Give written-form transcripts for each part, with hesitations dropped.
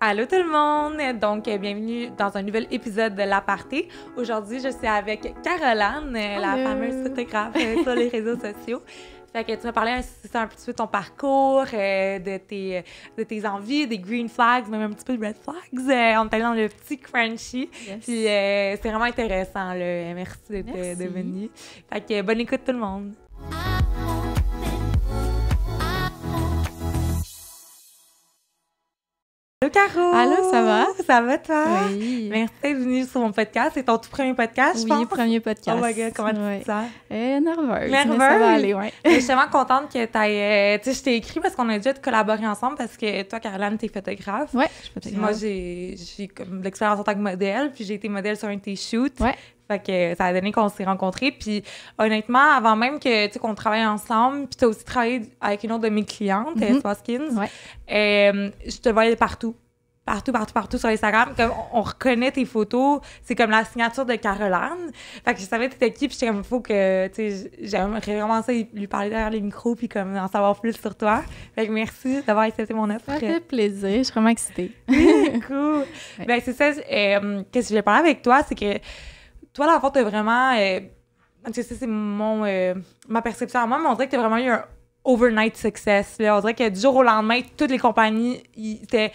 Allô tout le monde! Donc, bienvenue dans un nouvel épisode de L'Aparté. Aujourd'hui, je suis avec Caroline, la fameuse photographe sur les réseaux sociaux. Fait que tu m'as parlé un petit peu de ton parcours, de tes envies, des green flags, même un petit peu de red flags. On est allé dans le petit crunchy. Yes. Puis c'est vraiment intéressant, là. Merci d'être venu. Fait que bonne écoute tout le monde! Allô Caro! Allô, ça va? Ça va toi? Oui. Merci d'être venue sur mon podcast. C'est ton tout premier podcast, je pense? Oui, premier podcast. Oh my God, comment tu te sens? Nerveuse. Nerveuse? Mais ça va aller, ouais. Je suis vraiment contente que tu aies... tu sais, je t'ai écrit parce qu'on a déjà collaboré ensemble parce que toi, Caroline, t'es photographe. Ouais, je suis photographe. Puis moi, j'ai comme de l'expérience en tant que modèle, puis j'ai été modèle sur un de tes shoots. Ouais. Fait que ça a donné qu'on s'est rencontrés. Puis honnêtement, avant même que, tu sais, qu'on travaille ensemble, puis tu as aussi travaillé avec une autre de mes clientes, Swaskins, je te voyais partout sur Instagram. Comme on reconnaît tes photos, c'est comme la signature de Caroline. Fait que je savais que t'étais qui, puis j'étais comme, il faut que, tu sais, j'aimerais vraiment ça lui parler derrière les micros, puis comme en savoir plus sur toi. Fait que merci d'avoir accepté mon offre. Ça fait plaisir, je suis vraiment excitée. Cool. Ouais. Ben c'est ça, qu'est-ce que je voulais parler avec toi, c'est que toi, dans le fond, t'as vraiment, tu sais, c'est ma perception à moi, mais on dirait que t'as vraiment eu un overnight success, là. On dirait que du jour au lendemain, toutes les compagnies, ils étaient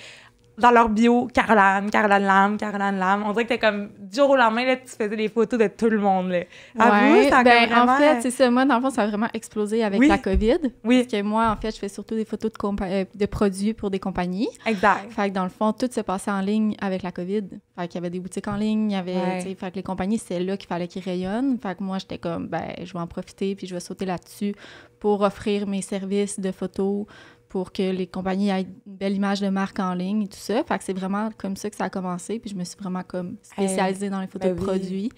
dans leur bio, Caroline Lam. On dirait que t'es comme, du jour au lendemain, là, tu faisais des photos de tout le monde, là. Ouais, ça vraiment... en fait, c'est ça. Moi, dans le fond, ça a vraiment explosé avec la COVID. Oui. Parce que moi, en fait, je fais surtout des photos de produits pour des compagnies. Exact. Fait que dans le fond, tout se passait en ligne avec la COVID. Fait qu'il y avait des boutiques en ligne, il y avait, tu sais, fait que les compagnies, c'est là qu'il fallait qu'ils rayonnent. Fait que moi, j'étais comme, je vais en profiter puis je vais sauter là-dessus pour offrir mes services de photos pour que les compagnies aient une belle image de marque en ligne et tout ça. Fait que c'est vraiment comme ça que ça a commencé. Puis je me suis vraiment comme spécialisée dans les photos de produits.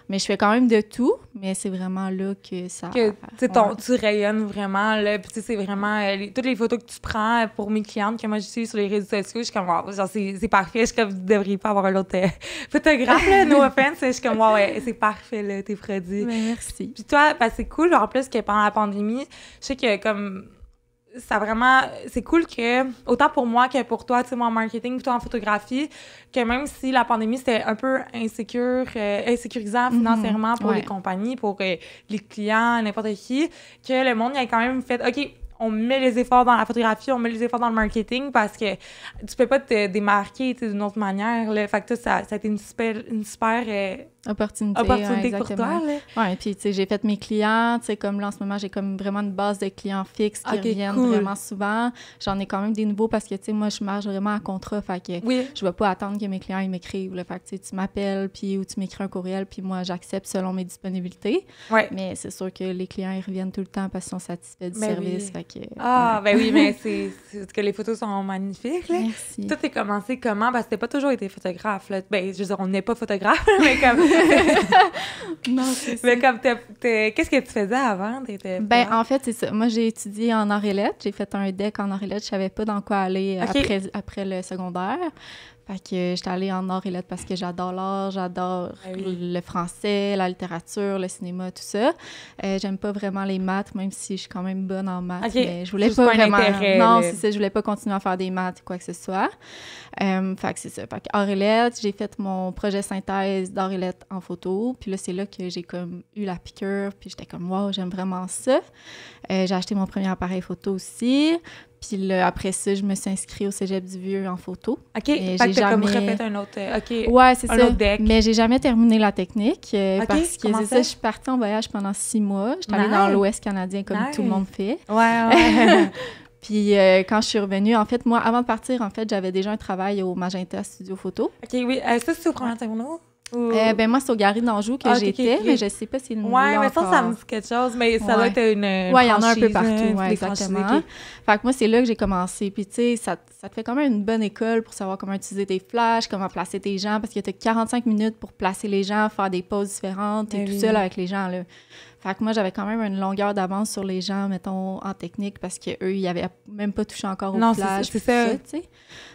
Mais je fais quand même de tout, mais c'est vraiment là que ça... Tu rayonnes vraiment, là. Puis tu sais, c'est vraiment... toutes les photos que tu prends pour mes clientes que moi j'utilise sur les réseaux sociaux, je suis comme, wow, genre, c'est parfait. Je suis comme, vous ne devriez pas avoir un autre photographe, là, no offense. Je suis comme, wow, ouais, c'est parfait, là, tes produits. Mais merci. Puis toi, c'est cool, en plus, que pendant la pandémie, je sais que, comme... ça vraiment, c'est cool que, autant pour moi que pour toi, tu sais, moi en marketing, toi en photographie, que même si la pandémie, c'était un peu insécurisant financièrement pour les compagnies, pour les clients, n'importe qui, que le monde, il a quand même fait, OK, on met les efforts dans la photographie, on met les efforts dans le marketing parce que tu peux pas te démarquer d'une autre manière, là. Fait que ça a été une super opportunité pour toi, là. Ouais, puis tu sais, j'ai fait mes clients, tu sais, comme là, en ce moment, j'ai comme vraiment une base de clients fixes qui reviennent vraiment souvent. J'en ai quand même des nouveaux parce que, tu sais, moi, je marche vraiment à contrat, fait que je vais pas attendre que mes clients, ils m'écrivent, là. Fait que, tu sais, tu m'appelles, puis ou tu m'écris un courriel, puis moi, j'accepte selon mes disponibilités. Ouais. Mais c'est sûr que les clients, ils reviennent tout le temps parce qu'ils sont satisfaits du service, fait que... ben oui, mais c'est que les photos sont magnifiques, là. Merci. Toi, t'es commencé comment? Parce que t'as pas toujours été photographe, là. Ben, je veux dire, on n'est pas photographe, mais comme... Non, c'est ça. Mais comme, qu'est-ce que tu faisais avant? En fait, c'est ça. Moi, j'ai étudié en arts et lettres. J'ai fait un DEC en arts et lettres. Je savais pas dans quoi aller après le secondaire. Fait que j'étais allée en arts et lettres parce que j'adore l'art, j'adore le français, la littérature, le cinéma, tout ça. J'aime pas vraiment les maths, même si je suis quand même bonne en maths, mais je voulais pas vraiment... Non, c'est ça, je voulais pas continuer à faire des maths ou quoi que ce soit. Fait que c'est ça. Fait que arts et lettres, j'ai fait mon projet synthèse d'arts et lettres en photo, puis là, c'est là que j'ai comme eu la piqûre, puis j'étais comme « wow, j'aime vraiment ça ». J'ai acheté mon premier appareil photo aussi. Puis là, après ça, je me suis inscrite au Cégep du Vieux en photo. OK, fait que t'as comme refait un autre... Ouais, c'est ça. Autre deck. Mais j'ai jamais terminé la technique parce que c'est ça, je suis partie en voyage pendant 6 mois. J'étais allée dans l'Ouest canadien comme tout le monde fait. Ouais. Puis quand je suis revenue, en fait, moi, avant de partir, en fait, j'avais déjà un travail au Magenta Studio Photo. OK, oui. Ça, c'est au premier secondaire? Moi, c'est au Galerie d'Anjou que j'étais, mais je sais pas si c'est une mais ça me dit quelque chose, mais ça doit être une il y en a un peu partout, exactement. Fait que moi, c'est là que j'ai commencé. Puis, tu sais, ça te fait quand même une bonne école pour savoir comment utiliser tes flashs, comment placer tes gens, parce que tu as 45 minutes pour placer les gens, faire des poses différentes, t'es tout seul avec les gens, là. Fait que moi, j'avais quand même une longueur d'avance sur les gens, mettons, en technique, parce qu'eux, ils avaient même pas touché encore au flash. C'est ça. Tu sais.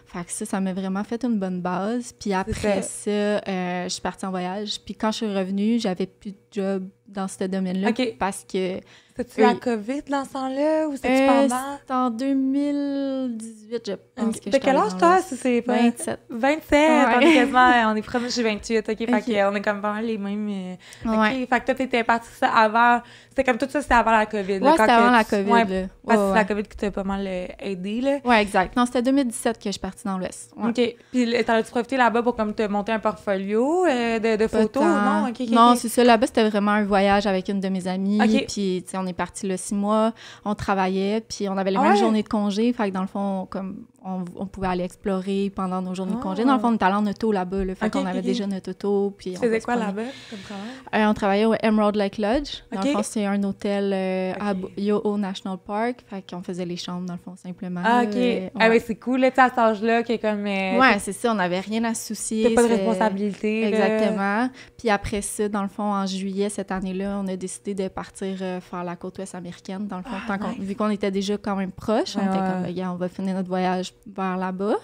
Fait que ça m'a vraiment fait une bonne base. Puis après ça, je suis partie en voyage. Puis quand je suis revenue, j'avais plus de job dans ce domaine-là parce que... C'était-tu la COVID dans ce temps-là ou c'était-tu pendant? C'était en 2018, je pense que de quel âge toi? C'est pas... 27. 27? On est quasiment... on est proche, j'ai 28, fait qu'on est comme vraiment les mêmes... fait que toi, t'étais partie ça avant... C'était comme tout ça, c'était avant la COVID. Ouais, c'était avant la COVID, là. Parce que c'est la COVID qui t'a pas mal aidé, là. Ouais, exact. Non, c'était 2017 que je suis partie dans l'Ouest. Ouais. OK. Puis t'as-tu profité là-bas pour comme te monter un portfolio de photos? Non, non, c'est ça. Là-bas, c'était vraiment un voyage avec une de mes amies. Puis, tu sais, on est parti là 6 mois, on travaillait, puis on avait les mêmes journées de congé. Fait que dans le fond, comme on pouvait aller explorer pendant nos journées de congé. Dans le fond, on était allé en auto là-bas. Là, fait qu'on avait déjà notre auto. Puis tu faisais quoi là-bas comme travail? On travaillait au Emerald Lake Lodge. Dans le fond, c'est un hôtel à Yoho National Park. Fait qu'on faisait les chambres, dans le fond, simplement. Ah, OK. Ah oui, c'est cool, là, à cet âge-là, qui est comme... ouais, c'est ça. On n'avait rien à se soucier. T'as pas de responsabilité. Exactement. Puis après ça, dans le fond, en juillet, cette année-là, on a décidé de partir faire la côte ouest américaine. Dans le fond, vu qu'on était déjà quand même proches, on était comme, regarde, on va finir notre voyage vers là-bas.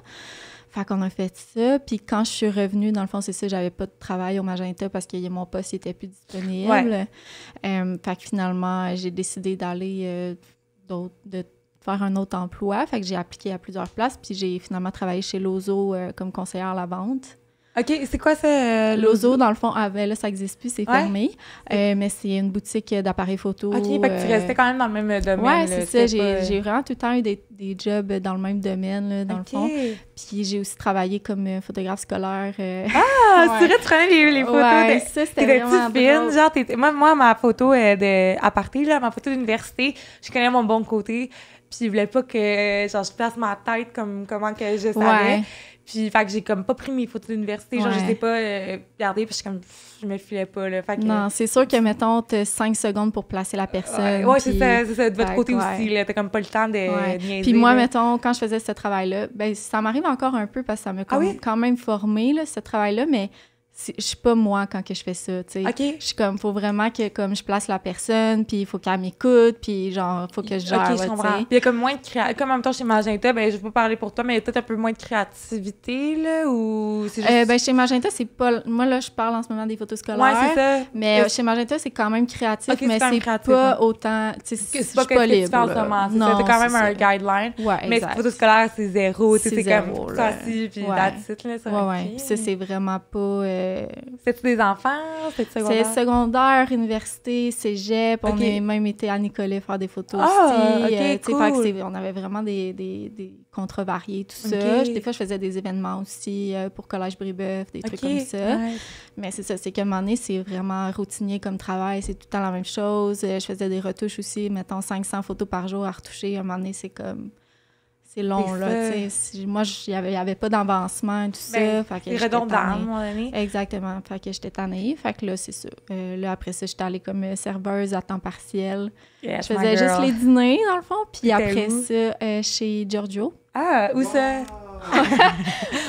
Fait qu'on a fait ça. Puis quand je suis revenue, dans le fond, c'est ça, j'avais pas de travail au Magenta parce que mon poste n'était plus disponible. Fait que finalement, j'ai décidé d'aller de faire un autre emploi. Fait que j'ai appliqué à plusieurs places. Puis j'ai finalement travaillé chez Lozo comme conseillère à la vente. OK, c'est quoi ça? Lozo, dans le fond, là, ça n'existe plus, c'est fermé. Mais c'est une boutique d'appareils photo. OK, fait que tu restais quand même dans le même domaine. Oui, c'est ça. J'ai vraiment tout le temps eu des jobs dans le même domaine, là, dans le fond. Puis j'ai aussi travaillé comme photographe scolaire. C'est vrai, tu prenais les photos. Ouais, ça, c'était vraiment fine, genre, moi, ma photo à partir, là, ma photo d'université, je connais mon bon côté. Puis je voulais pas que, genre, je place ma tête comme comment que je savais. Puis, fait que j'ai comme pas pris mes photos d'université, genre, je sais pas regarder, puis je me filais pas, là. Fait que... Non, c'est sûr que, mettons, t'as 5 secondes pour placer la personne. Ouais, c'est ça, de votre côté aussi, là. T'as comme pas le temps de niaiser. Puis moi, mettons, quand je faisais ce travail-là, ben ça m'arrive encore un peu parce que ça m'a quand même formé, là, ce travail-là, mais je suis pas moi quand que je fais ça, tu sais. Je suis comme, faut vraiment que comme je place la personne, puis il faut qu'elle m'écoute, puis genre, faut que je gère, je comprends. Puis il y a comme moins de comme en même temps chez Magenta, ben je vais pas parler pour toi, mais il y a peut-être un peu moins de créativité, là, ou c'est juste... ben chez Magenta, c'est pas... Moi, là, je parle en ce moment des photos scolaires. Ouais, c'est ça. Mais chez Magenta, c'est quand même créatif, mais c'est créatif, pas autant... Tu sais, c'est pas que libre, tu fais en ce moment, c'est ça. T'as quand même un guideline. Ouais, mais photos scolaires, c'est zéro. C'est zéro, comme ça, puis that's it, là, ça. Ouais. Puis ça, c'est vraiment pas... C'est-tu des enfants? C'est secondaire? C'est secondaire, université, cégep. On a même été à Nicolet faire des photos aussi. Cool. Fait que on avait vraiment des contrats variés, tout ça. Des fois, je faisais des événements aussi pour Collège Brébeuf, des trucs comme ça. Mais c'est ça, c'est qu'à un moment donné, c'est vraiment routinier comme travail. C'est tout le temps la même chose. Je faisais des retouches aussi, mettons 500 photos par jour à retoucher. À un moment donné, c'est comme... C'est long, là, tu sais. Moi, il y avait pas d'avancement et tout ça. C'est redondant, à un moment donné. Exactement. Fait que j'étais tannée. Fait que là, c'est ça. Là, après ça, j'étais allée comme serveuse à temps partiel. Yes, je faisais juste les dîners, dans le fond. Puis après ça, chez Giorgio. Ah, où ça?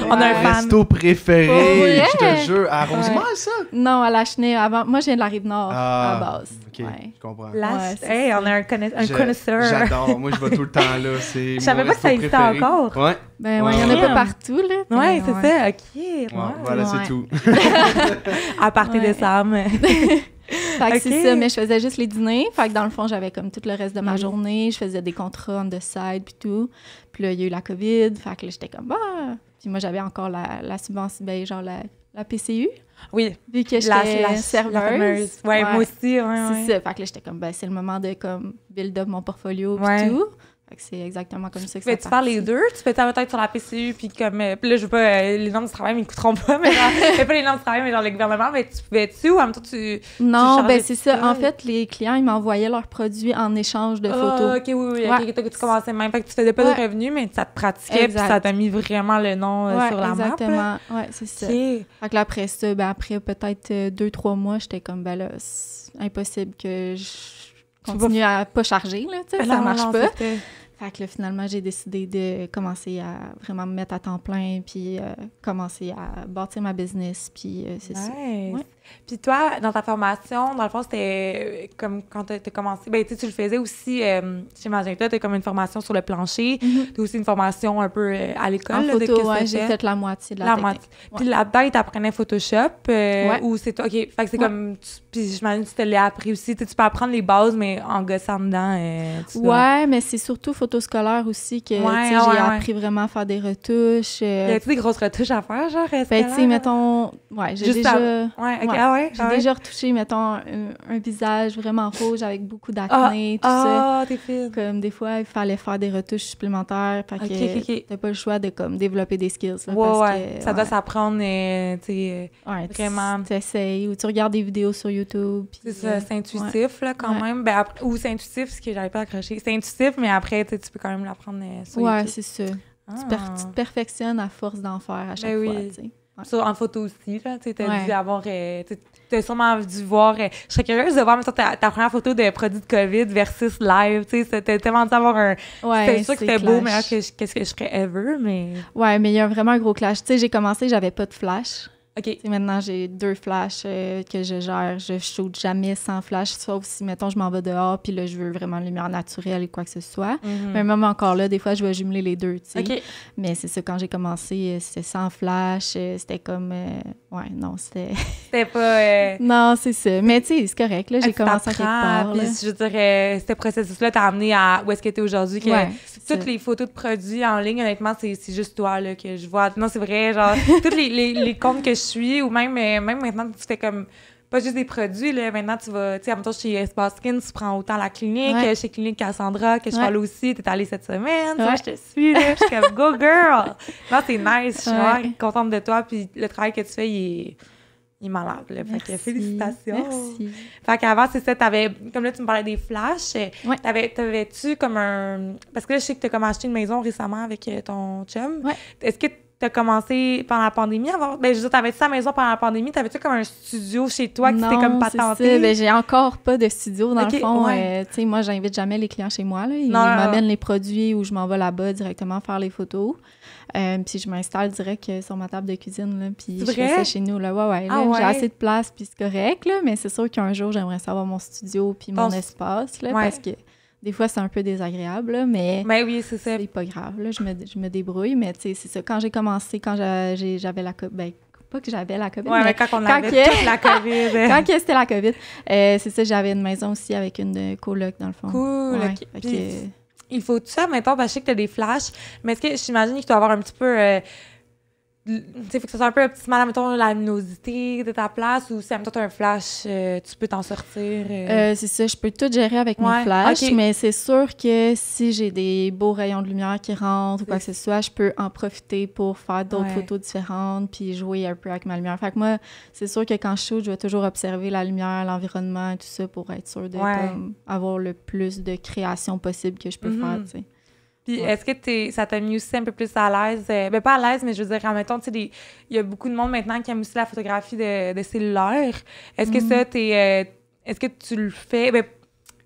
On a un fan. Resto préféré, je te jure. À Rosemont, ça? Non, à Lachenay. Avant. Moi, je viens de la Rive-Nord, à la base. OK, je comprends. On a un connaisseur. J'adore. Moi, je vais tout le temps là. Je savais pas que ça existait encore. Ouais. Ben il y en a pas partout, là. Ouais, c'est ça. OK. Voilà, c'est tout. À partir de Sam. Fait que c'est ça, mais je faisais juste les dîners. Fait que dans le fond, j'avais comme tout le reste de ma journée. Je faisais des contrats on the side puis tout. Puis là, il y a eu la COVID. Fait que là, j'étais comme, Puis moi, j'avais encore la subvention, ben genre la PCU. Oui. Vu que j'étais serveuse. Ouais, moi aussi, c'est ça. Fait que là, j'étais comme, c'est le moment de comme build up mon portfolio puis tout. Fait que c'est exactement comme ça que ça tu faire les deux? Tu peux peut-être sur la PCU, puis comme... Puis là, je veux pas... les normes du travail m'écouteront pas, mais genre... pas les normes du travail, mais genre le gouvernement, mais tu pouvais-tu ou en même temps, Non, ben c'est ça. En fait, les clients, ils m'envoyaient leurs produits en échange de photos. OK, oui. Tu commençais même. Fait que tu faisais pas de revenus, mais ça te pratiquait, puis ça t'a mis vraiment le nom sur la map. Exactement. Ouais, c'est ça. Fait que là, après ça, après peut-être 2-3 mois, j'étais comme, ben là, c'est impossible que je continue à pas charger, là, tu sais, ça marche pas. Fait que là, finalement, j'ai décidé de commencer à vraiment me mettre à temps plein, puis commencer à bâtir ma business, puis c'est ça. Ouais. Puis toi, dans ta formation, dans le fond, c'était comme quand tu as commencé, ben tu le faisais aussi chez Magenta, tu as comme une formation sur le plancher, tu as aussi une formation un peu à l'école. En là, photo, ouais, j'ai fait la moitié de la technique. Puis là-dedans, ils t'apprenaient Photoshop, ou c'est toi, OK, fait que c'est comme, puis j'imagine que tu te l'as appris aussi, tu peux apprendre les bases, mais en gossant dedans, ouais, mais c'est surtout photo scolaire aussi que j'ai appris vraiment à faire des retouches. Y a-tu des grosses retouches à faire, genre? Ben, tu sais, mettons, j'ai déjà... J'ai déjà retouché, mettons, un visage vraiment rouge avec beaucoup d'acné, tout ça. T'es fine. Comme des fois, il fallait faire des retouches supplémentaires, fait que t'as pas le choix de comme développer des skills. Là, parce que, ça doit s'apprendre, tu sais, vraiment. Tu essayes, ou tu regardes des vidéos sur YouTube. C'est ça, c'est intuitif, là, quand même. Ben, après, ou c'est intuitif, ce que j'avais pas accroché. C'est intuitif, mais après, tu peux quand même l'apprendre sur YouTube. Ouais, c'est ça. Tu te perfectionnes à force d'en faire à chaque fois, tu sais. En photo aussi, là, tu sais, t'as dû avoir... t'as sûrement dû voir... je serais curieuse de voir, mettons, ta première photo de produit de COVID versus live, tu sais, t'as tellement dû avoir un... c'était sûr que c'était beau, mais qu'est-ce que je ferais ever, mais... Ouais, mais il y a vraiment un gros clash. Tu sais, j'ai commencé, j'avais pas de flash. OK. Maintenant, j'ai 2 flashs que je gère. Je shoot jamais sans flash, sauf si, mettons, je m'en vais dehors, puis là, je veux vraiment une lumière naturelle et quoi que ce soit. Mais même encore là, des fois, je vais jumeler les deux, tu sais. Okay. Mais c'est ça, quand j'ai commencé, c'était sans flash. C'était comme... ouais, non, c'était... C'était pas... Non, c'est ça. Mais tu sais, c'est correct, là. J'ai commencé à quelque part, puis, je dirais, ce processus-là t'a amené à où est-ce que t'es aujourd'hui, que toutes les photos de produits en ligne, honnêtement, c'est juste toi, là, que je vois. Non, c'est vrai, genre, toutes les comptes que je suis, ou même maintenant, tu fais comme... Pas juste des produits, là. Maintenant, tu vas... Tu sais, en même temps, chez Espace Skin, tu prends autant la clinique, chez Clinique Cassandra, que je parle aussi. T'es allée cette semaine, je te suis, là. Je suis comme, go girl! Non, c'est nice. Je suis vraiment contente de toi. Puis le travail que tu fais, il est malade, là. Fait que félicitations. Merci. Fait qu'avant, c'est ça, comme là, tu me parlais des flashs. T'avais-tu comme un... Parce que là, je sais que t'as comme acheté une maison récemment avec ton chum. Ouais. Est-ce que t'as commencé pendant la pandémie à avoir... Ben, je veux dire, t'avais-tu ta maison pendant la pandémie? T'avais-tu comme un studio chez toi qui t'était comme patenté? Non, ben, j'ai encore pas de studio, dans le fond. Tu sais, moi, j'invite jamais les clients chez moi, là. Ils m'amènent les produits ou je m'en vais là-bas directement faire les photos. Puis je m'installe direct sur ma table de cuisine, là, puis je fais ça chez nous, là. Ouais. J'ai assez de place, puis c'est correct, là, mais c'est sûr qu'un jour, j'aimerais savoir mon studio puis mon espace, là, parce que des fois, c'est un peu désagréable, là, mais oui, c'est pas grave, là, je me débrouille, mais tu sais, c'est ça. Quand j'ai commencé, quand j'avais la... Ben, pas que j'avais la COVID, mais quand on avait toute la COVID. Quand c'était la COVID, c'est ça, j'avais une maison aussi avec une coloc, dans le fond. Cool, OK. Il faut tout ça, mettons, parce que je sais que t'as des flashs, mais est-ce que j'imagine que tu dois avoir un petit peu... tu sais, faut que ça soit un peu optimal, mettons, la luminosité de ta place, ou si, mettons, t'as un flash, tu peux t'en sortir? C'est ça, je peux tout gérer avec mes flashs, mais c'est sûr que si j'ai des beaux rayons de lumière qui rentrent ou quoi que ce soit, je peux en profiter pour faire d'autres photos différentes puis jouer un peu avec ma lumière. Fait que moi, c'est sûr que quand je shoot, je vais toujours observer la lumière, l'environnement et tout ça pour être sûre de comme, avoir le plus de création possible que je peux faire, tu sais. Puis est-ce que ça t'a mis aussi un peu plus à l'aise? Ben pas à l'aise, mais je veux dire, admettons, tu sais, il y a beaucoup de monde maintenant qui aime aussi la photographie de cellulaire. Est-ce que ça, est-ce que tu le fais? Ben, tu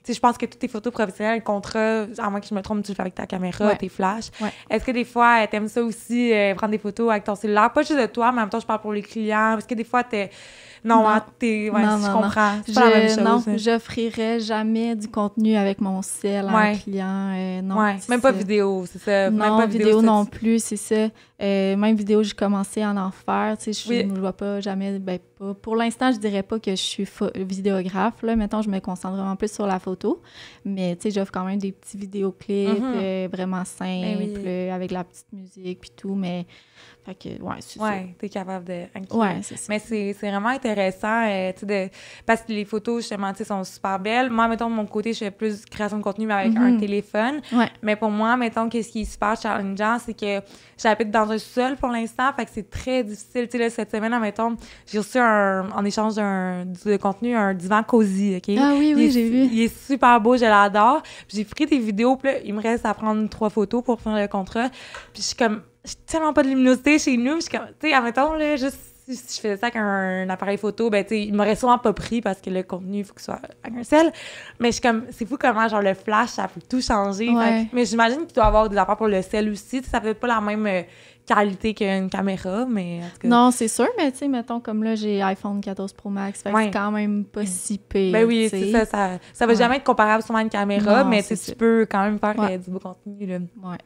sais, je pense que toutes tes photos professionnelles, le contrat, à moins que je me trompe, tu le fais avec ta caméra, tes flashs. Est-ce que des fois, t'aimes ça aussi, prendre des photos avec ton cellulaire? Pas juste de toi, mais en même temps, je parle pour les clients. Est-ce que des fois, Non, je comprends. C'est pas la même chose. Non, j'offrirais jamais du contenu avec mon cell à un client. Non, même pas vidéo, c'est ça. Non, même pas vidéo non plus, c'est ça. Même vidéo, j'ai commencé à en faire. Tu sais, je vois pas jamais... Ben, pas, pour l'instant, je dirais pas que je suis vidéographe. Là. Mettons, je me concentre vraiment plus sur la photo. Mais tu sais, j'offre quand même des petits vidéoclips vraiment simples, avec la petite musique puis tout, mais... Fait que, c'est ça. T'es capable de... c'est ça. Mais c'est vraiment intéressant, tu sais, parce que les photos, justement, tu sais, sont super belles. Moi, mettons, de mon côté, je fais plus création de contenu, mais avec un téléphone. Mais pour moi, mettons, qu'est-ce qui est super challengeant, c'est que j'habite dans un sol pour l'instant, fait que c'est très difficile. Tu sais, là, cette semaine, mettons, j'ai reçu en échange de contenu, un divan cosy, OK? Ah oui, j'ai vu. Il est super beau, je l'adore. Puis j'ai pris des vidéos, puis là, il me reste à prendre 3 photos pour faire le contrat. Puis je suis comme... J'ai tellement pas de luminosité chez nous. Je suis comme, tu sais, admettons, là, juste si je faisais ça avec un appareil photo, ben, tu sais, il m'aurait sûrement pas pris parce que le contenu, il faut que ce soit avec un sel. Mais je suis comme, c'est fou comment, genre, le flash, ça peut tout changer. Ouais. Mais j'imagine qu'il doit y avoir des affaires pour le sel aussi. Ça peut être pas la même qualité qu'une caméra, mais en tout cas... Non, c'est sûr, mais tu sais, mettons, comme là, j'ai iPhone 14 Pro Max, fait que c'est quand même pas si pire. Ben oui, c'est ça. Ça va jamais être comparable sûrement à une caméra, non, mais tu peux quand même faire du beau contenu, là. Ouais.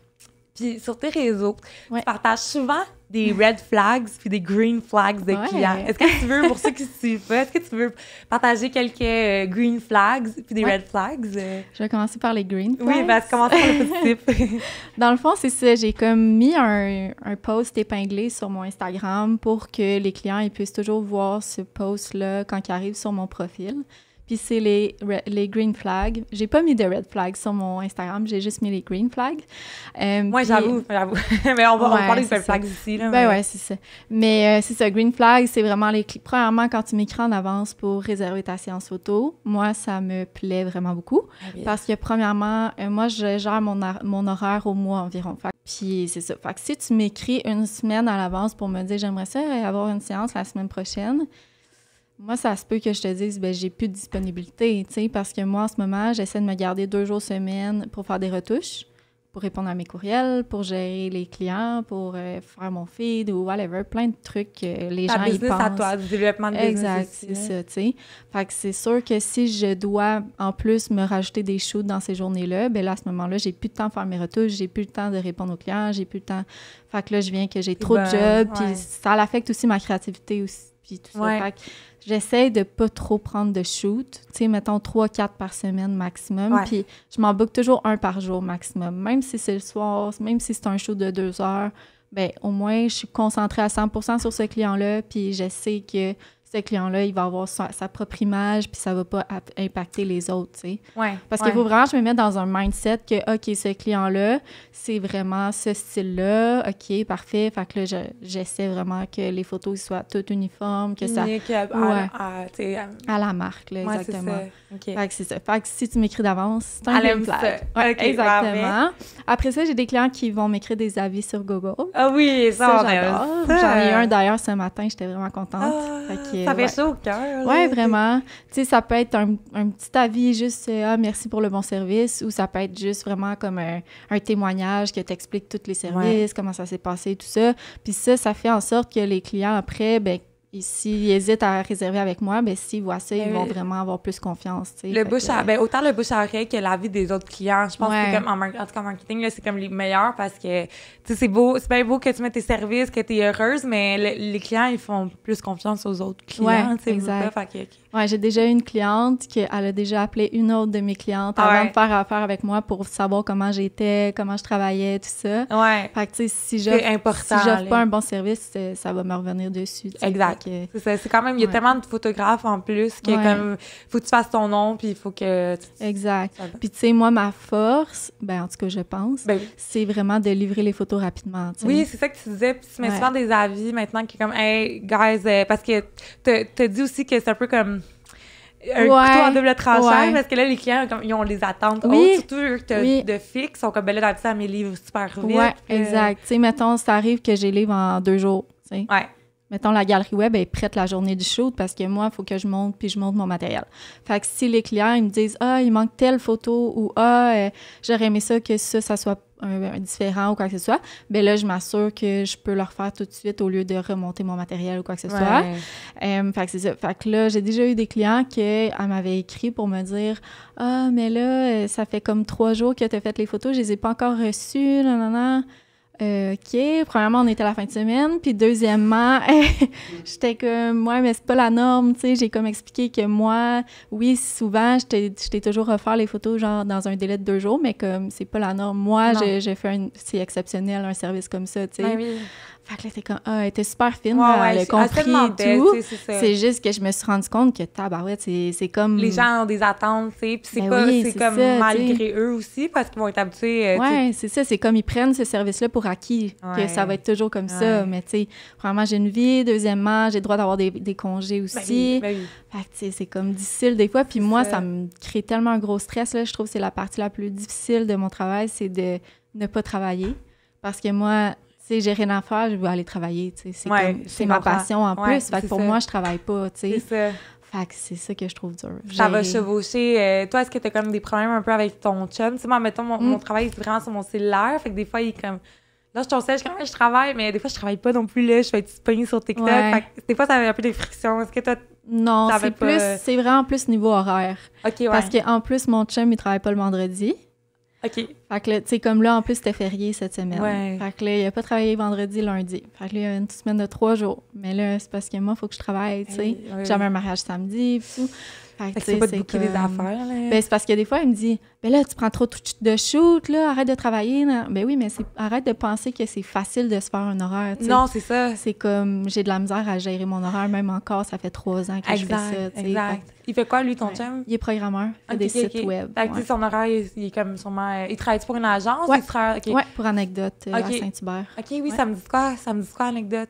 Puis sur tes réseaux, tu partages souvent des red flags puis des green flags de clients. Est-ce que tu veux, pour ceux qui ne suivent pas, est-ce que tu veux partager quelques green flags puis des red flags? Je vais commencer par les green flags. Oui, vas-y, commencer par le positif. Dans le fond, c'est ça. J'ai comme mis un post épinglé sur mon Instagram pour que les clients ils puissent toujours voir ce post-là quand ils arrivent sur mon profil. Puis c'est les green flags. J'ai pas mis de red flags sur mon Instagram, j'ai juste mis les green flags. Moi, j'avoue. Mais on va parler de red flags ici. Là, ben ouais, c'est ça. Mais c'est ça, green flags, c'est vraiment premièrement, quand tu m'écris en avance pour réserver ta séance photo, moi, ça me plaît vraiment beaucoup. Parce que premièrement, moi, je gère mon horaire au mois environ. Puis c'est ça. Fait que si tu m'écris une semaine à l'avance pour me dire « J'aimerais ça avoir une séance la semaine prochaine », moi, ça se peut que je te dise, ben j'ai plus de disponibilité, tu sais, parce que moi, en ce moment, j'essaie de me garder 2 jours semaine pour faire des retouches, pour répondre à mes courriels, pour gérer les clients, pour faire mon feed ou whatever, plein de trucs que les gens y pensent. Ta business à toi, du développement de business. Exact, c'est ça, tu sais. Fait que c'est sûr que si je dois, en plus, me rajouter des shoots dans ces journées-là, ben là, à ce moment-là, j'ai plus de temps de faire mes retouches, j'ai plus le temps de répondre aux clients, j'ai plus le temps... Fait que là, je viens que j'ai trop de jobs, puis ça affecte aussi ma créativité aussi, puis tout ça. Fait que j'essaie de pas trop prendre de shoot, tu sais, mettons 3-4 par semaine maximum, puis je m'en book toujours 1 par jour maximum. Même si c'est le soir, même si c'est un shoot de 2 heures, ben au moins, je suis concentrée à 100% sur ce client-là, puis je sais que ce client-là, il va avoir sa propre image, puis ça va pas impacter les autres, tu sais. Parce qu'il faut vraiment que je me mette dans un mindset que, OK, ce client-là, c'est vraiment ce style-là, OK, parfait. Fait que là, j'essaie vraiment que les photos soient toutes uniformes, que ça... à la marque, là, exactement. Okay. Fait que c'est ça. Fait que si tu m'écris d'avance, c'est un green flag. Exactement. Après ça, j'ai des clients qui vont m'écrire des avis sur Google. Ah oui, ça j'adore. J'en ai un d'ailleurs ce matin, j'étais vraiment contente. Ça fait chaud au cœur. Oui, vraiment. Tu sais, ça peut être un petit avis juste « Ah, merci pour le bon service » ou ça peut être juste vraiment comme un témoignage qui t'explique tous les services, comment ça s'est passé, tout ça. Puis ça fait en sorte que les clients, après, ben s'ils hésitent à réserver avec moi, ben s'ils voient ça, ils vont vraiment avoir plus confiance. Autant le bouche à oreille que l'avis des autres clients. Je pense que c'est comme en tout cas en marketing, là, c'est comme les meilleurs parce que c'est bien beau que tu mettes tes services, que tu es heureuse, mais les clients, ils font plus confiance aux autres clients. Exact. J'ai déjà eu une cliente qui a déjà appelé une autre de mes clientes avant de faire affaire avec moi pour savoir comment j'étais, comment je travaillais, tout ça. Fait que si j'offre pas un bon service, ça va me revenir dessus. Exact. C'est quand même, il y a tellement de photographes en plus que comme, faut que tu fasses ton nom, puis il faut que... Exact. Puis tu sais, moi, ma force, en tout cas, je pense, c'est vraiment de livrer les photos rapidement. T'sais. Oui, c'est ça que tu disais, puis tu mets souvent des avis maintenant qui est comme « Hey, guys », parce que t'as dit aussi que c'est un peu comme... un couteau à double tranchant, parce que là, les clients, comme, ils ont les attentes hautes, surtout de fixe, sont comme, ben là, d'habitude, ça me livre super vite. Oui, exact. Tu sais, mettons, ça arrive que j'ai livre en 2 jours, tu sais. Mettons, la galerie web est prête la journée du shoot parce que moi, il faut que je monte mon matériel. Fait que si les clients, ils me disent « Ah, il manque telle photo » ou « Ah, j'aurais aimé ça que ça soit différent » ou quoi que ce soit, ben là, je m'assure que je peux leur faire tout de suite au lieu de remonter mon matériel ou quoi que ce soit. Fait que c'est ça. Fait que là, j'ai déjà eu des clients qui m'avaient écrit pour me dire « Ah, mais là, ça fait comme 3 jours que tu as fait les photos, je les ai pas encore reçues, nanana. » OK, premièrement, on était à la fin de semaine, puis deuxièmement, j'étais comme, ouais, mais c'est pas la norme, tu sais, j'ai comme expliqué que moi, oui, souvent, je t'ai toujours offert les photos, genre, dans un délai de 2 jours, mais comme, c'est pas la norme. Moi, j'ai fait c'est exceptionnel, un service comme ça, tu sais. Fait que là, t'es comme, elle était super fine, elle a compris et tout. C'est juste que je me suis rendu compte que, tabarouette, c'est comme... Les gens ont des attentes, tu sais, puis c'est comme ça, malgré eux aussi, parce qu'ils vont être habitués... Oui, c'est ça, c'est comme ils prennent ce service-là pour acquis, que ça va être toujours comme ça, mais tu sais, premièrement, j'ai une vie, deuxièmement, j'ai le droit d'avoir des congés aussi. Fait que, tu sais, c'est comme difficile des fois, puis moi, ça me crée tellement un gros stress, là, je trouve que c'est la partie la plus difficile de mon travail, c'est de ne pas travailler, parce que moi... j'ai rien à faire, je vais aller travailler, tu sais. C'est ma comprends. passion en plus. Fait que pour moi, je travaille pas, tu sais. C'est ça. Fait que c'est ça que je trouve dur. Ça va chevaucher. Toi, est-ce que t'as comme des problèmes un peu avec ton chum? Tu sais, moi, mettons, mon travail, c'est vraiment sur mon cellulaire. Fait que des fois, il est comme... Là, je t'en sais, je travaille, mais des fois, je travaille pas non plus, là. Je fais être disponible sur TikTok. Fait que des fois, ça avait un peu des frictions. Est-ce que toi... Non, c'est vraiment plus niveau horaire. OK, ouais. Parce qu'en plus, mon chum, il travaille pas le vendredi. OK. Fait que là, tu sais, comme là, en plus, c'était férié cette semaine. Ouais. Fait que là, il a pas travaillé vendredi, lundi. Fait que là, il y a une petite semaine de 3 jours. Mais là, c'est parce que moi, il faut que je travaille, tu sais. J'avais un mariage samedi, pis tout. Fait que c'est pas de bouquer des affaires, là. Ben, c'est parce que des fois, il me dit, ben là, tu prends trop de shoot, là, arrête de travailler. Non. Ben oui, mais arrête de penser que c'est facile de se faire un horaire, tu sais. Non, c'est ça. C'est comme, j'ai de la misère à gérer mon horaire, même encore, ça fait 3 ans que je fais ça, tu sais. Exact. Il fait quoi, lui, ton chum? Il est programmeur, il fait des sites web. Fait que son horaire, il est comme sûrement... Il travaille pour une agence? Ouais, pour Anecdote à Saint-Hubert. OK, oui, ça me dit quoi? Ça me dit quoi, Anecdote?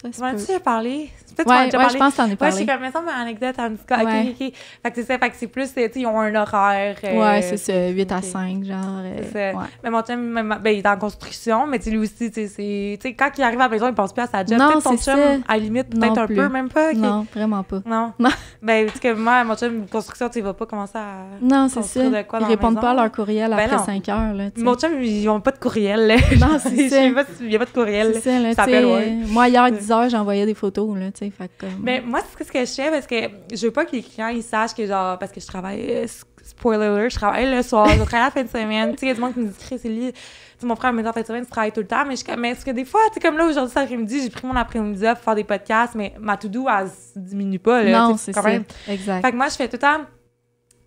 Tu m'en as-tu déjà parlé? Peut-être ouais, je pense que t'en ai parlé. Ouais, je suis comme, mais ça, mais anecdote, en tout cas, OK. Fait que c'est ça, fait que c'est plus, tu sais, ils ont un horaire. Ouais, c'est ça, 8 à 5, genre. C'est ça. Ouais. Mais mon chum, ben, il est en construction, mais lui aussi, tu sais, quand il arrive à la maison, il pense plus à sa job. Non, peut-être ton chum, à la limite, peut-être un peu, même pas. Okay. Non, vraiment pas. Non. Ben, parce que moi, mon chum, construction, tu sais, il va pas commencer à. Non, c'est ça. Ils répondent pas à leur courriel après 5 heures, là. Mon chum, ils ont pas de courriel, là. Non, c'est ça. Il y a pas de courriel. C'est ça, là. Ça s'appelle, moi, hier, 10 heures, j'envoyais des photos, là, tu sais, fait que... Mais moi, c'est ce que je fais, parce que je veux pas que les clients, ils sachent que, genre, parce que je travaille, spoiler alert, je travaille le soir, je travaille la fin de semaine, tu sais, il y a du monde qui me dit, Chris, Célie, mon frère me dit en fin de semaine, tu travailles tout le temps, mais est-ce que des fois, tu sais, comme là, aujourd'hui, cet après-midi, j'ai pris mon après-midi pour faire des podcasts, mais ma to-do, elle se diminue pas, là. Non, c'est ça, exact. Fait que moi, je fais tout le temps...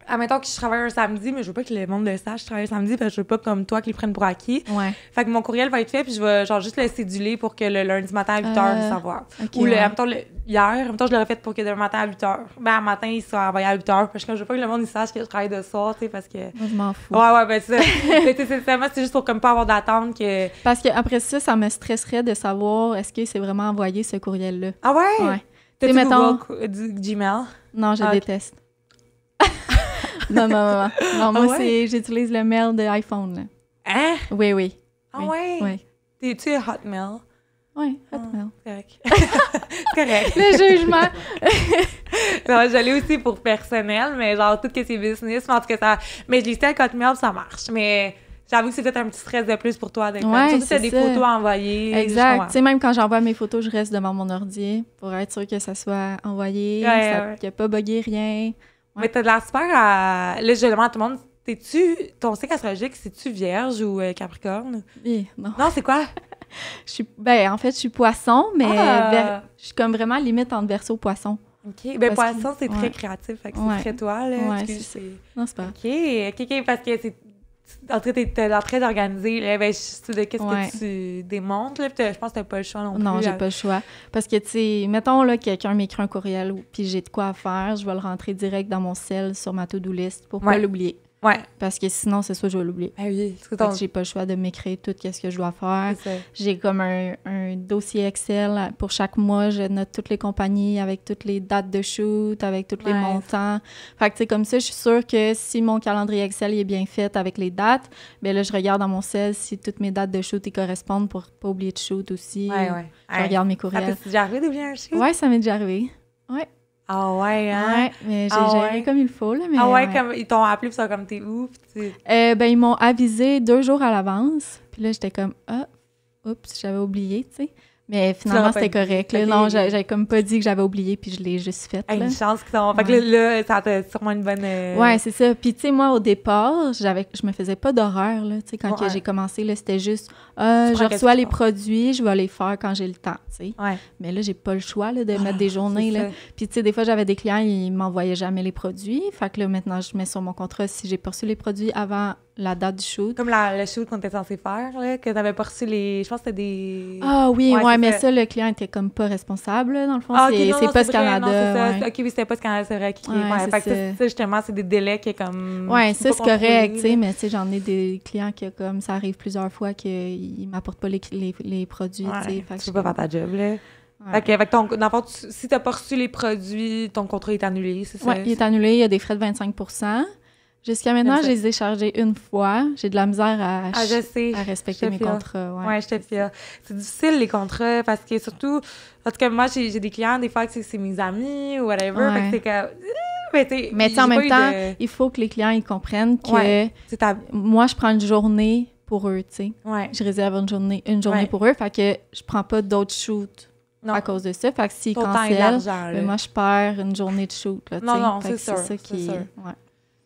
Admettons que je travaille un samedi, mais je veux pas que le monde le sache, je travaille un samedi, parce que je veux pas comme toi qu'ils le prennent pour acquis. Ouais. Fait que mon courriel va être fait, puis je vais genre juste le céduler pour que le lundi matin à 8h, le savoir. Okay, ou hier, je l'aurais fait pour que le matin à 8h. Ben, le matin, il soit envoyé à 8h, parce que je veux pas que le monde il sache que je travaille de soir, tu sais, parce que... Moi, je m'en fous. Ouais, ben c'est ça. Moi, c'est juste pour comme pas avoir d'attente que... Parce que après ça me stresserait de savoir est-ce que c'est vraiment envoyé ce courriel-là. Ah ouais? Ouais. T'as-tu Google du Gmail? Non, je déteste. Non, moi, j'utilise le mail de iPhone, là. Hein? Oui. Ah ouais? Oui. T'es-tu Hotmail? Oui, Hotmail. C'est correct. C'est correct. Le jugement. Non, j'allais aussi pour personnel, mais genre, tout que c'est business, mais en tout cas, ça... Mais je l'ai fait avec Hotmail, ça marche, mais... J'avoue que c'est peut-être un petit stress de plus pour toi. Surtout si tu as des photos à envoyer. Exact. Tu sais, même quand j'envoie mes photos, je reste devant mon ordi pour être sûre que ça soit envoyé, qu'il n'y a pas bugué rien. Ouais. Mais t'as de l'air super à... Là, je demande à tout le monde, ton signe astrologique, c'est-tu Vierge ou Capricorne? Non. Non, c'est quoi? En fait, je suis Poisson, mais je suis comme vraiment limite entre Verseau et Poisson. OK. Ben, Poisson, c'est très créatif. Fait que c'est très toi, là. Ouais, c'est... Non, c'est pas. OK, parce que c'est... En tout cas, t'es en train d'organiser, là, ben, qu'est-ce que tu démontres, là, je pense que t'as pas le choix non plus. Non, j'ai pas le choix. Parce que, tu sais, mettons, là, quelqu'un m'écrit un courriel, puis j'ai de quoi à faire, je vais le rentrer direct dans mon cell sur ma to-do list pour pas l'oublier. Ouais. Parce que sinon, c'est ça, je vais l'oublier. Ah oui. Fait que j'ai pas le choix de m'écrire tout ce que je dois faire. J'ai comme un dossier Excel pour chaque mois. Je note toutes les compagnies avec toutes les dates de shoot, avec tous les montants. Fait que, tu sais, comme ça, je suis sûre que si mon calendrier Excel est bien fait avec les dates, bien là, je regarde dans mon cell si toutes mes dates de shoot y correspondent pour pas oublier de shoot aussi. Je regarde mes courriels. Ça t'est déjà arrivé d'oublier un shoot? Ouais, ça m'est déjà arrivé. Ouais. Ah ouais, hein? Ouais, mais j'ai géré comme il faut, là. Mais comme ils t'ont appelé, puis ça comme t'es où? Ils m'ont avisé 2 jours à l'avance. Puis là, j'étais comme, oups, j'avais oublié, tu sais. Mais finalement, c'était correct. Là. Non, j'avais comme pas dit que j'avais oublié, puis je l'ai juste fait. Une chance qu'ils t'ont... Fait que là, ça t'a sûrement une bonne... Ouais, c'est ça. Puis, tu sais, moi, au départ, je me faisais pas d'horaire, là. Tu sais, quand j'ai commencé, là, c'était juste, je reçois les produits, je vais les faire quand j'ai le temps, tu sais. Ouais. Mais là, j'ai pas le choix, là, de mettre des journées, là. Puis, tu sais, des fois, j'avais des clients, ils m'envoyaient jamais les produits. Fait que là, maintenant, je mets sur mon contrat si j'ai pas reçu les produits avant la date du shoot. Comme le shoot qu'on était censé faire, là, que t'avais pas reçu les... Je pense que c'était des... Ah oui, mais ça, le client était comme pas responsable, là, dans le fond. C'est Post Canada. OK, oui, c'était Post Canada, c'est vrai. Fait que ça, justement, c'est des délais qui est comme... Ouais, ça, c'est correct, tu sais, mais tu sais, j'en ai des clients qui, comme, ça arrive plusieurs fois qu'ils m'apportent pas les produits, tu sais. Tu peux pas faire ta job, là. Ouais. Fait que dans le fond, si t'as pas reçu les produits, ton contrat est annulé, c'est ça? Oui, il est annulé, il y a des frais de 25 %. Jusqu'à maintenant, je les ai chargés une fois. J'ai de la misère à respecter mes contrats. Ouais, je te file. C'est difficile, les contrats, parce que surtout, en tout cas, moi, j'ai des clients, des fois, que c'est mes amis ou whatever, fait que c'est que... Mais en même temps, il faut que les clients ils comprennent que moi, je prends une journée pour eux, tu sais. Ouais. Je réserve une journée pour eux, fait que je prends pas d'autres shoots à cause de ça. Fait que s'ils cancellent, moi, je perds une journée de shoot, là, tu sais. Non, c'est sûr, ça qui... sûr. Ouais.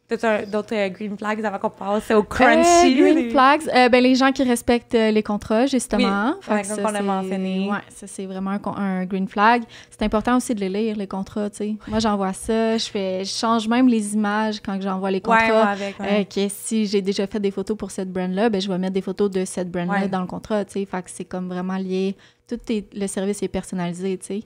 Peut-être d'autres green flags avant qu'on passe au crunchy. Green flags, les gens qui respectent les contrats, justement. Oui, comme on l'a mentionné. Oui, ça, c'est vraiment un green flag. C'est important aussi de les lire, les contrats, tu sais. Moi, j'envoie ça. Je change même les images quand j'envoie les contrats. Que si j'ai déjà fait des photos pour cette brand-là, je vais mettre des photos de cette brand-là dans le contrat, tu sais. Fait que c'est comme vraiment lié. Le service est personnalisé, tu sais.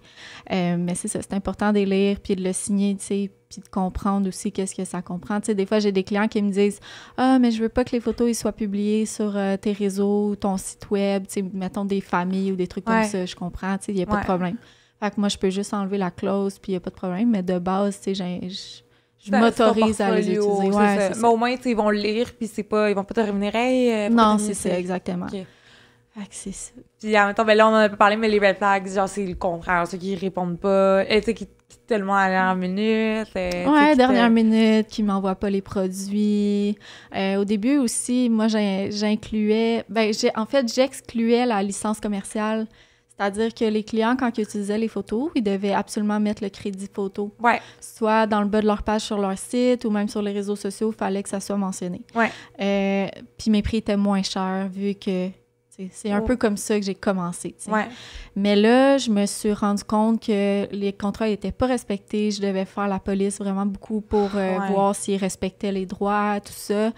Mais c'est ça, c'est important de les lire puis de le signer, tu sais, puis de comprendre aussi qu'est-ce que ça comprend. Tu sais, des fois, j'ai des clients qui me disent « Ah, mais je veux pas que les photos ils soient publiées sur tes réseaux, ton site web, tu sais, mettons des familles ou des trucs comme ça. » Je comprends, tu sais, il n'y a pas de problème. Fait que moi, je peux juste enlever la clause puis il n'y a pas de problème. Mais de base, tu sais, je m'autorise à les utiliser. Mais au moins, ils vont le lire puis ils vont pas te rémunérer. Non, c'est ça, exactement. Okay. Fait que c'est ça. Puis en même temps, là, on en a pas parlé, mais les red flags, genre, c'est le contraire. Ceux qui répondent pas, tu sais, qui quittent tellement à la dernière minute. Dernière minute, qui m'envoient pas les produits. Au début aussi, moi, j'excluais la licence commerciale. C'est-à-dire que les clients, quand ils utilisaient les photos, ils devaient absolument mettre le crédit photo. Ouais. Soit dans le bas de leur page sur leur site ou même sur les réseaux sociaux, il fallait que ça soit mentionné. Ouais. Puis mes prix étaient moins chers vu que c'est un peu comme ça que j'ai commencé. Ouais. Mais là, je me suis rendu compte que les contrats n'étaient pas respectés. Je devais faire la police vraiment beaucoup pour voir s'ils respectaient les droits, tout ça. Tu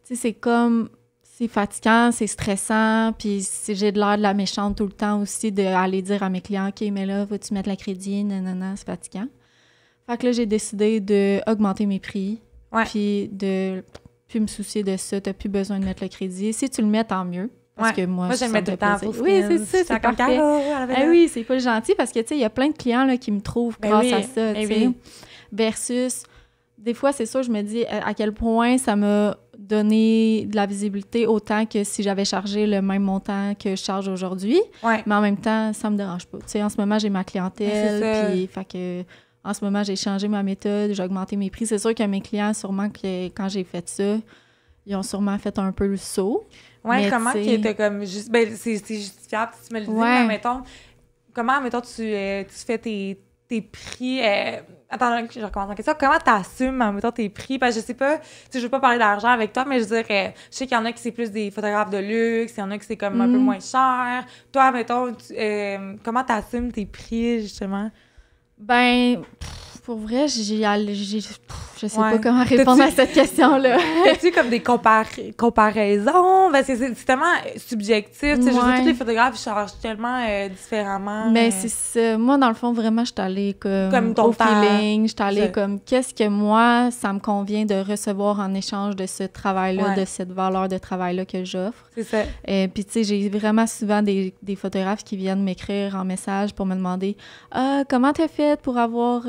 sais, c'est comme... C'est fatigant, c'est stressant, puis j'ai de l'air de la méchante tout le temps aussi d'aller dire à mes clients « OK, mais là, vas-tu mettre le crédit? » Nanana, c'est fatigant. Fait que là, j'ai décidé d'augmenter mes prix, puis de plus me soucier de ça. T'as plus besoin de mettre le crédit. Si tu le mets, tant mieux. Parce que moi j'aime mettre tout le temps. Oui, c'est ça, c'est parfait. Oui, c'est pas gentil parce que, tu sais, il y a plein de clients là, qui me trouvent grâce à ça, tu sais. Versus, des fois, c'est sûr, je me dis à quel point ça m'a donné de la visibilité autant que si j'avais chargé le même montant que je charge aujourd'hui. Mais en même temps, ça me dérange pas. Tu sais, en ce moment, j'ai ma clientèle, puis fait que... En ce moment, j'ai changé ma méthode, j'ai augmenté mes prix. C'est sûr que mes clients, sûrement, que quand j'ai fait ça, ils ont sûrement fait un peu le saut. Oui, comment qui était comme juste... Ben, c'est justifiable si tu me le dis, mais mettons, comment, mettons, tu fais tes prix... Attends, je recommence en question. Comment t'assumes, mettons, tes prix? Parce que je sais pas, tu sais, je veux pas parler d'argent avec toi, mais je veux dire, je sais qu'il y en a qui c'est plus des photographes de luxe, il y en a qui c'est comme un peu moins cher. Toi, mettons, comment t'assumes tes prix, justement? Ben... Pour vrai, je sais pas comment répondre à cette question-là. As-tu comme des comparaisons? Parce que c'est tellement subjectif. Je veux dire, tous les photographes chargent tellement différemment. Mais c'est ça. Moi, dans le fond, vraiment, je suis allée comme au feeling. Je suis allée comme, qu'est-ce que moi, ça me convient de recevoir en échange de ce travail-là, de cette valeur de travail-là que j'offre. C'est ça. Puis, tu sais, j'ai vraiment souvent des photographes qui viennent m'écrire en message pour me demander « Ah, comment t'as fait pour avoir...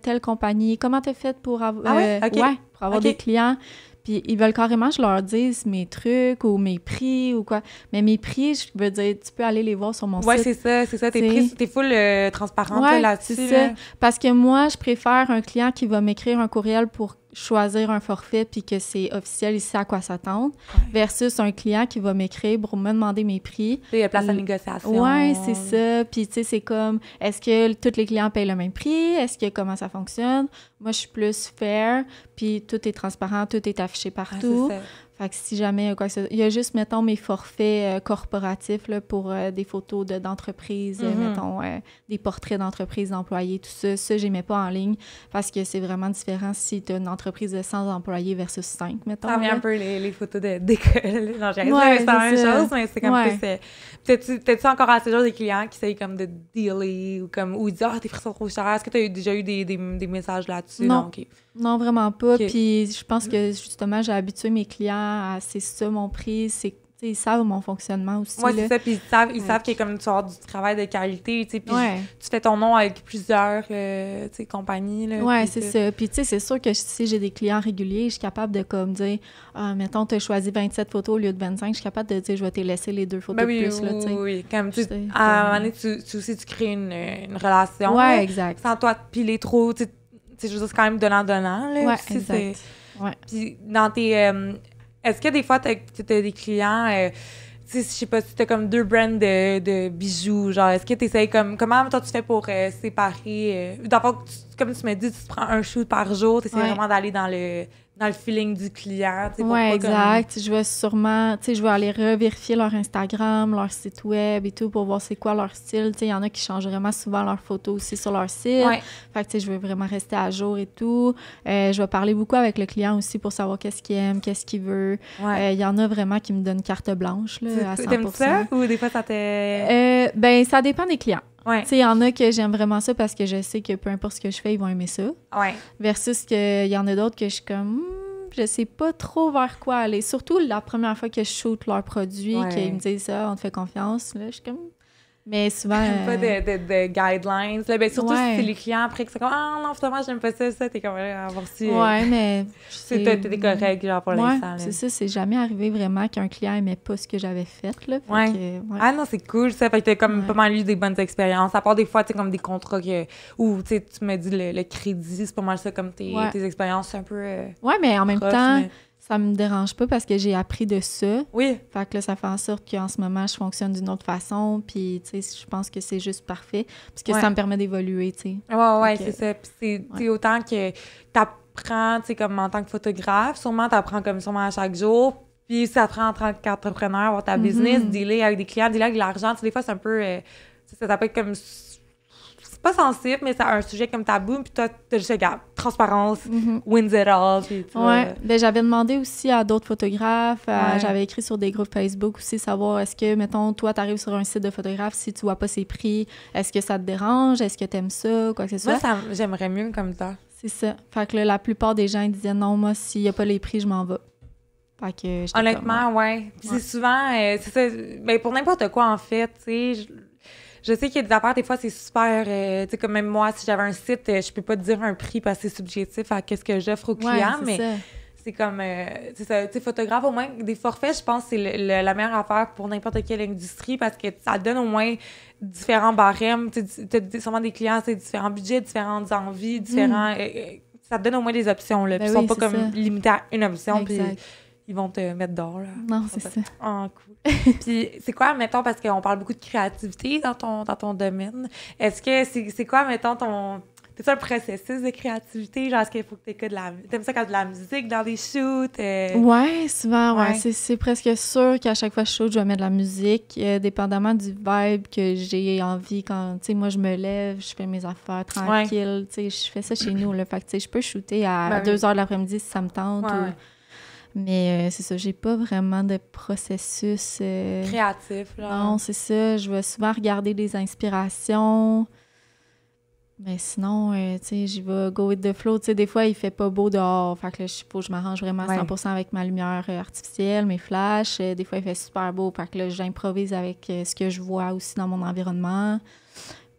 telle compagnie, comment t'as fait pour avoir des clients, puis ils veulent carrément que je leur dise mes trucs ou mes prix ou quoi. Mais mes prix, je veux dire, tu peux aller les voir sur mon site. Oui, c'est ça. Tes prix, t'es full transparente là-dessus. C'est ça. Parce que moi, je préfère un client qui va m'écrire un courriel pour choisir un forfait puis que c'est officiel, il sait à quoi s'attendre, versus un client qui va m'écrire pour me demander mes prix. Il y a place à négociation. Oui, c'est ça. Puis, tu sais, c'est comme, est-ce que tous les clients payent le même prix? Est-ce que comment ça fonctionne? Moi, je suis plus fair, puis tout est transparent, tout est affiché partout. C'est ça. Fait que si jamais quoi que ce soit, il y a juste, mettons, mes forfaits corporatifs là, pour des photos d'entreprise, mettons, des portraits d'entreprise, d'employés, tout ça. Ça, je les mets pas en ligne parce que c'est vraiment différent si tu as une entreprise de 100 employés versus 5, mettons. Ça revient un peu les photos d'école. Non, j'ai rien c'est la même chose, mais c'est comme plus... Peut-être encore assez genre des clients qui essayent comme de dealer ou ils disent « Ah, tes prix sont trop chers. » Est-ce que tu as déjà eu des messages là-dessus? Non. Non, vraiment pas. Puis je pense que, justement, j'ai habitué mes clients à c'est ça mon prix, c'est ils savent mon fonctionnement aussi. Oui, c'est ça. Puis ils savent qu'il y a comme tu as du travail de qualité, tu sais. Puis tu fais ton nom avec plusieurs compagnies. Oui, c'est ça. Puis tu sais, c'est sûr que si j'ai des clients réguliers, je suis capable de comme dire, mettons, tu as choisi 27 photos au lieu de 25, je suis capable de dire, je vais te laisser les 2 photos de plus. Là, oui. Comme à un moment donné, tu crées une relation. Oui, exact. Sans toi te piler trop, tu sais, je veux dire, c'est quand même donnant-donnant. Oui, exact. Puis dans tes... est-ce que des fois, t'as des clients, tu sais, je sais pas, si t'as comme 2 brands de bijoux, genre, est-ce que t'essayes comme... Comment, toi, tu fais pour séparer... D'abord, comme tu m'as dit, tu te prends un shoot par jour, t'essaies vraiment d'aller dans le feeling du client, tu sais, oui, exact. Je vais sûrement... Tu sais, je vais aller revérifier leur Instagram, leur site web et tout pour voir c'est quoi leur style. Tu sais, il y en a qui changent vraiment souvent leurs photos aussi sur leur site. Fait que, tu sais, je veux vraiment rester à jour et tout. Je vais parler beaucoup avec le client aussi pour savoir qu'est-ce qu'il aime, qu'est-ce qu'il veut. Il y en a vraiment qui me donnent carte blanche, là, à 100%. T'aimes ça? Ou des fois, ça ben, ça dépend des clients. Tu sais, il y en a que j'aime vraiment ça parce que je sais que peu importe ce que je fais, ils vont aimer ça. Versus qu'il y en a d'autres que je suis comme... je sais pas trop vers quoi aller. Surtout la première fois que je shoot leurs produits, qu'ils me disent ça, on te fait confiance. Là, je suis comme... Mais souvent... pas de guidelines. Là, ben, surtout si c'est les clients après que c'est comme « Ah non, finalement, j'aime pas ça. » T'es comme avoir su... mais... T'es correct, genre, pour l'instant. C'est ça. C'est jamais arrivé vraiment qu'un client aimait pas ce que j'avais fait, là. Ah non, c'est cool, ça. Fait que t'as comme pas mal eu des bonnes expériences. À part des fois, tu sais, comme des contrats où, tu sais, tu me dis le crédit, c'est pas mal ça, comme tes expériences un peu... mais en même temps... Ça me dérange pas parce que j'ai appris de ça. Oui. Fait que là, ça fait en sorte qu'en ce moment, je fonctionne d'une autre façon. Puis, tu sais, je pense que c'est juste parfait. Parce que ça me permet d'évoluer, tu sais. Ouais, c'est ça. Puis c'est autant que t'apprends, tu sais, comme en tant que photographe, sûrement t'apprends comme sûrement à chaque jour. Puis ça te rend en tant qu'entrepreneur, avoir ta business, dealer avec des clients, dealer avec de l'argent. Tu sais, des fois, c'est un peu... ça peut être comme... pas sensible, mais c'est un sujet comme tabou, puis toi, t'as juste, regarde, transparence, wins it all, puis ben j'avais demandé aussi à d'autres photographes, j'avais écrit sur des groupes Facebook aussi, savoir est-ce que, mettons, toi, t'arrives sur un site de photographe, si tu vois pas ses prix, est-ce que ça te dérange, est-ce que t'aimes ça, quoi que ce soit? Moi, j'aimerais mieux comme ça. C'est ça. Fait que là, la plupart des gens, ils disaient non, moi, s'il y a pas les prix, je m'en vais. Fait que honnêtement, Puis c'est souvent, c'est ça, ben pour n'importe quoi, en fait, tu sais, je sais qu'il y a des affaires, des fois, c'est super... tu sais, comme même moi, si j'avais un site, je peux pas te dire un prix parce que c'est subjectif à qu'est-ce que j'offre aux clients, mais c'est comme... c'est ça, tu sais, photographe, au moins, des forfaits, je pense que c'est la meilleure affaire pour n'importe quelle industrie parce que ça donne au moins différents barèmes. Tu as sûrement des clients, c'est différents budgets, différentes envies, différents... ça te donne au moins des options, là. Puis ils sont pas comme limités à une option, puis ils vont te mettre dehors, là. Non, c'est ça. Ah, cool. Puis c'est quoi, mettons, parce qu'on parle beaucoup de créativité dans ton domaine, est-ce que c'est quoi, mettons, t'as-tu un processus de créativité? Genre, est-ce qu'il faut que t'écoutes t'aimes ça quand de la musique dans des shoots? Ouais, souvent, c'est presque sûr qu'à chaque fois que je shoot, je vais mettre de la musique, dépendamment du vibe que j'ai envie. Quand, tu sais, moi, je me lève, je fais mes affaires tranquilles, tu sais, je fais ça chez nous, là. Fait que, tu sais, je peux shooter à 2 heures de l'après-midi si ça me tente. Mais c'est ça, j'ai pas vraiment de processus... créatif, là. Non, c'est ça. Je vais souvent regarder des inspirations. Mais sinon, tu sais, j'y vais go with the flow. Tu sais, des fois, il fait pas beau dehors. Fait que là, faut que je m'arrange vraiment à 100% avec ma lumière artificielle, mes flashs. Des fois, il fait super beau. Fait que là, j'improvise avec ce que je vois aussi dans mon environnement.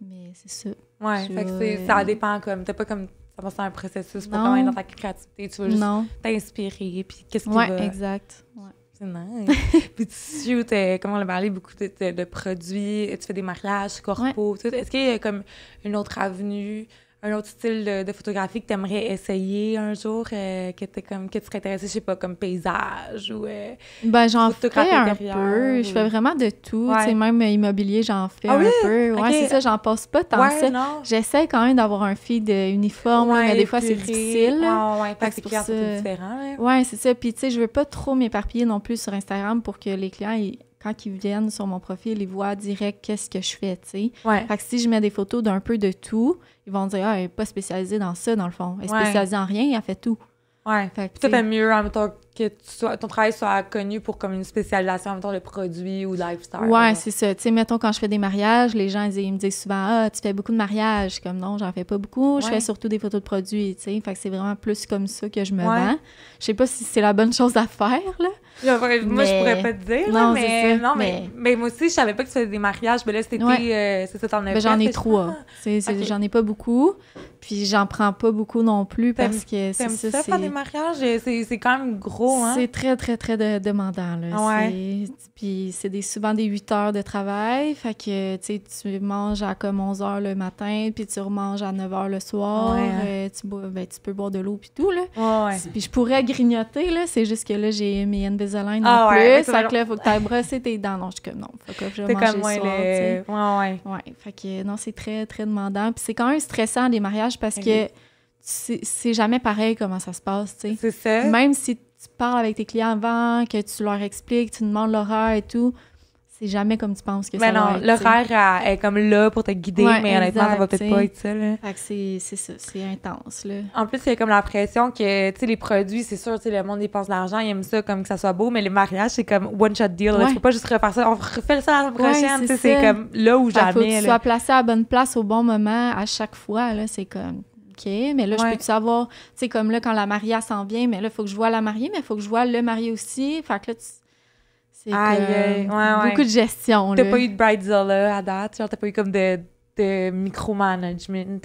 Mais c'est ça. Ouais, fait que ça dépend comme... T'as pas comme... Ça passe un processus pour quand même dans ta créativité. Tu vas juste t'inspirer, puis qu'est-ce qui va... exact. C'est nice. Puis tu shoots, comme on l'a parlé, beaucoup de produits, tu fais des mariages, corpos, tout. Est-ce qu'il y a comme une autre avenue, un autre style de photographie que tu aimerais essayer un jour, que tu serais intéressée, je sais pas, comme paysage ou... ben, j'en fais un peu. Je fais vraiment de tout. Tu sais, même immobilier, j'en fais un peu. Ouais, c'est ça, j'en passe pas tant que ça. J'essaie quand même d'avoir un feed uniforme, mais des fois, c'est difficile. Fait que c'est clair, c'est différent. Ouais, c'est ça. Puis, tu sais, je veux pas trop m'éparpiller non plus sur Instagram pour que les clients... quand ils viennent sur mon profil, ils voient direct qu'est-ce que je fais, tu sais. Fait que si je mets des photos d'un peu de tout, ils vont dire « Ah, elle n'est pas spécialisée dans ça, dans le fond. Elle est spécialisée en rien, elle fait tout. » Ouais. Fait que peut-être mieux, en même temps, que ton travail soit connu pour comme une spécialisation, en même temps, de produits ou de lifestyle. Ouais, c'est ça. Tu sais, mettons, quand je fais des mariages, les gens, ils me disent souvent « Ah, tu fais beaucoup de mariages. » Comme non, j'en fais pas beaucoup. Je fais surtout des photos de produits, tu sais. Fait que c'est vraiment plus comme ça que je me vends. Je sais pas si c'est la bonne chose à faire, là. Moi, je pourrais pas te dire, non, mais moi aussi, je savais pas que tu faisais des mariages. Mais là, cet été, c'est ça, t'en as fait. J'en ai 3. J'en ai pas beaucoup. Puis j'en prends pas beaucoup non plus parce que c'est ça, faire des mariages? C'est quand même gros, hein? C'est très, très, très demandant, là. Puis c'est souvent des 8 heures de travail. Fait que, tu sais, tu manges à comme 11 heures le matin, puis tu remanges à 9 heures le soir. Tu peux boire de l'eau puis tout, là. Puis je pourrais grignoter, là. C'est juste que là, j'ai mes Invisalign en plus. Fait que là, faut que t'ailles brosser tes dents. Non, je suis comme, non, faut que je mange le soir, fait que, non, c'est très, très demandant. Puis c'est quand même stressant, les mariages, parce que c'est jamais pareil comment ça se passe, tu sais. C'est ça. Même si tu parles avec tes clients avant, que tu leur expliques, tu demandes l'horaire et tout, c'est jamais comme tu penses que ça va être. L'horaire est comme là pour te guider, mais honnêtement, ça va peut-être pas être ça, là. Fait que c'est ça, c'est intense, là. En plus, il y a comme l'impression que, tu sais, les produits, c'est sûr, tu sais, le monde dépense de l'argent, ils aiment ça comme que ça soit beau, mais les mariages, c'est comme one-shot deal, là. Tu peux pas juste refaire ça, on refait ça la semaine prochaine, tu sais, c'est comme là ou jamais, faut que tu sois placé à la bonne place au bon moment à chaque fois, là, c'est comme... OK, mais là, je peux-tu savoir, tu sais, comme là, quand la mariée s'en vient, mais là, il faut que je vois la mariée, mais il faut que je vois le marié aussi. Fait que là, c'est beaucoup de gestion, là. T'as pas eu de bridezilla à date? Genre, t'as pas eu comme de micromanagement?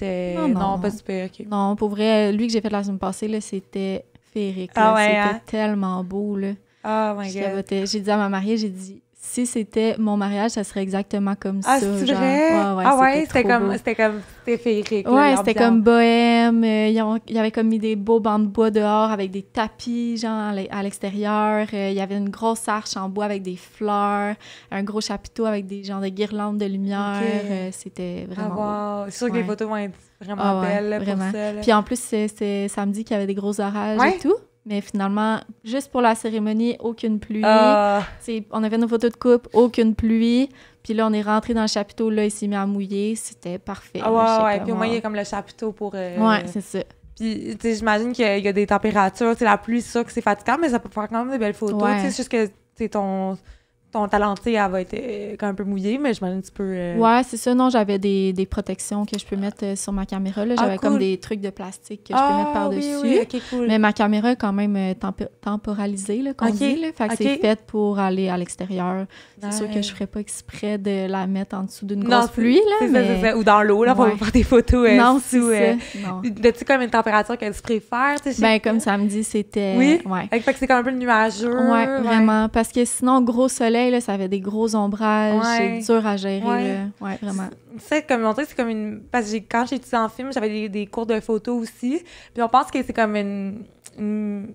Non, pas super, OK. Non, pour vrai, lui que j'ai fait la semaine passée, là, c'était féerique. C'était tellement beau, là. Oh my God. J'ai dit à ma mariée, j'ai dit... Si c'était mon mariage, ça serait exactement comme ça. Ah, c'est vrai? C'était féerique. Ouais, c'était comme bohème. Il y avait comme mis des beaux bancs de bois dehors avec des tapis, genre, à l'extérieur. Il y avait une grosse arche en bois avec des fleurs, un gros chapiteau avec des genres de guirlandes de lumière. C'était vraiment beau. C'est sûr que les photos vont être vraiment belles là, vraiment. Pour ça. Là. Puis en plus, c'est samedi qu'il y avait des gros orages et tout. Mais finalement, juste pour la cérémonie, aucune pluie. On avait nos photos de couple, aucune pluie. Puis là, on est rentré dans le chapiteau, là, il s'est mis à mouiller. C'était parfait. Puis au moins, il y a comme le chapiteau pour... c'est ça. Puis, tu sais, j'imagine qu'il y a des températures. Tu sais, la pluie, c'est sûr que c'est fatigant, mais ça peut faire quand même des belles photos. Tu sais, c'est juste que, tu sais, ton talentier, elle va être quand même un peu mouillée, mais j'imagine que tu peux... Ouais, c'est ça. Non, j'avais des protections que je peux mettre sur ma caméra. Là. J'avais comme des trucs de plastique que je peux mettre par-dessus. Oui, OK, cool. Mais ma caméra est quand même temporalisée, là, qu'on dit. Là. Fait que c'est fait pour aller à l'extérieur. C'est sûr que je ferais pas exprès de la mettre en dessous d'une grosse pluie. Là, c'est ça. Ou dans l'eau, là, pour faire des photos non, sous... Non. As-tu comme une température que tu préfères? Ben, comme samedi, c'était... Oui? Ouais. Fait que c'est comme un peu nuageux. Ouais, vraiment. Parce que sinon, gros soleil, là, ça avait des gros ombrages, c'est dur à gérer, là. Ouais, vraiment. C'est comme, on dirait que c'est comme une... Parce que quand j'ai étudié en film, j'avais des cours de photo aussi, puis on pense que c'est comme une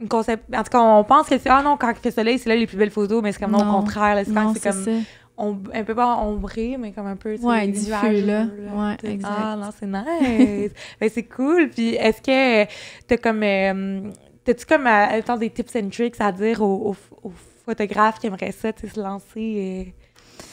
concept... En tout cas, on pense que c'est... Ah non, quand il fait soleil, c'est là les plus belles photos, mais c'est comme non, au contraire, là, c'est comme... un peu pas ombré, mais comme un peu... Ouais, diffus, là. Ouais, exact. Ah non, c'est nice! Ben, c'est cool! Puis est-ce que t'as comme... T'as-tu comme, des tips and tricks à dire aux photographes qui aimeraient ça, se lancer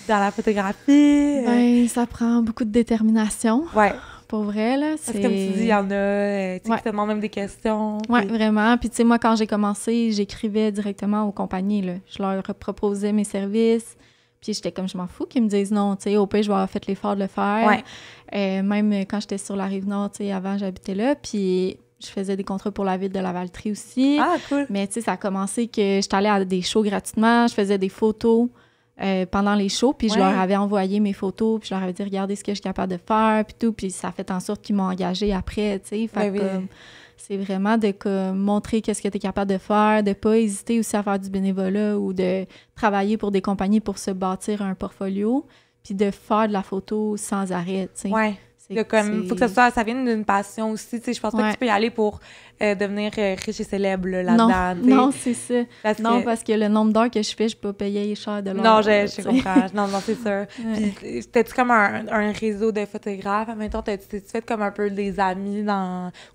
dans la photographie? Ben, ça prend beaucoup de détermination. Ouais. Pour vrai, là. Parce que comme tu dis, il y en a qui te demandent même des questions. Oui, vraiment. Puis, tu sais, moi, quand j'ai commencé, j'écrivais directement aux compagnies, là. Je leur proposais mes services. Puis, j'étais comme, je m'en fous qu'ils me disent non, tu sais. Au pire, je vais avoir fait l'effort de le faire. Ouais. Même quand j'étais sur la Rive-Nord, tu sais, avant, j'habitais là. Puis... Je faisais des contrats pour la ville de Lavaltrie aussi. Ah, cool! Mais tu sais, ça a commencé que j'étais allée à des shows gratuitement. Je faisais des photos pendant les shows. Puis je leur avais envoyé mes photos. Puis je leur avais dit, regardez ce que je suis capable de faire. Puis tout. Puis ça a fait en sorte qu'ils m'ont engagée après, tu sais. Fait que c'est vraiment de montrer qu'est-ce que tu es capable de faire. De pas hésiter aussi à faire du bénévolat ou de travailler pour des compagnies pour se bâtir un portfolio. Puis de faire de la photo sans arrêt, tu sais. Ouais. Il faut que ça vienne d'une passion aussi. Je pense pas que tu peux y aller pour devenir riche et célèbre là-dedans. Non, c'est ça. Parce que le nombre d'heures que je fais, je peux pas payer cher de l'heure. Non, je comprends. Non, c'est sûr. Puis, t'as-tu comme un réseau de photographes? Mettons, t'as-tu fait comme un peu des amis